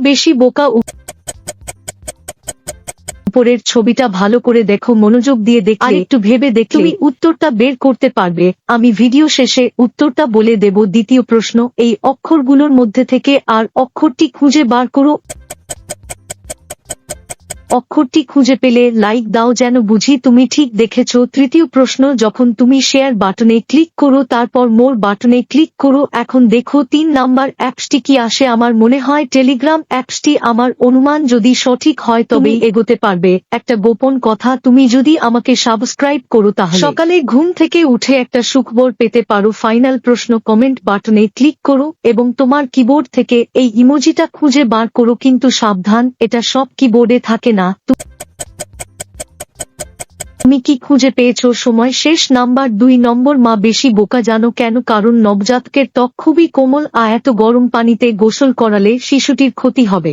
বেশি বোকা? উপরের ছবিটা ভালো করে দেখো, মনোযোগ দিয়ে দেখলে, একটু ভেবে দেখলে তুমি উত্তরটা বের করতে পারবে। আমি ভিডিও শেষে উত্তরটা বলে দেব। দ্বিতীয় প্রশ্ন, এই অক্ষরগুলোর মধ্যে থেকে আর অক্ষরটি খুঁজে বার করো। অক্ষরটি খুঁজে পেলে লাইক দাও, যেন বুঝি তুমি ঠিক দেখেছো। তৃতীয় প্রশ্ন, যখন তুমি শেয়ার বাটনে ক্লিক করো তারপর মোর বাটনে ক্লিক করো। এখন দেখো 3 নাম্বার অ্যাপসটি কি আসে। আমার মনে হয় টেলিগ্রাম অ্যাপসটি। আমার অনুমান যদি সঠিক হয় তবে এগোতে পারবে। একটা গোপন কথা, তুমি যদি আমাকে সাবস্ক্রাইব করো তাহলে সকালে ঘুম থেকে উঠে একটা সুখবর পেতে পারো। ফাইনাল প্রশ্ন, কমেন্ট বাটনে ক্লিক করো এবং তোমার কিবোর্ড থেকে এই ইমোজিটা খুঁজে বার করো। কিন্তু সাবধান, এটা সব কিবোর্ডে থাকে না। তুমি কি খুঁজে পেয়েছো? সময় শেষ। নাম্বার 2, নম্বর, মা বেশি বোকা জানো কেন? কারণ নবজাতকের ত্বক খুবই কোমল, এত গরম পানিতে গোসল করালে শিশুটির ক্ষতি হবে।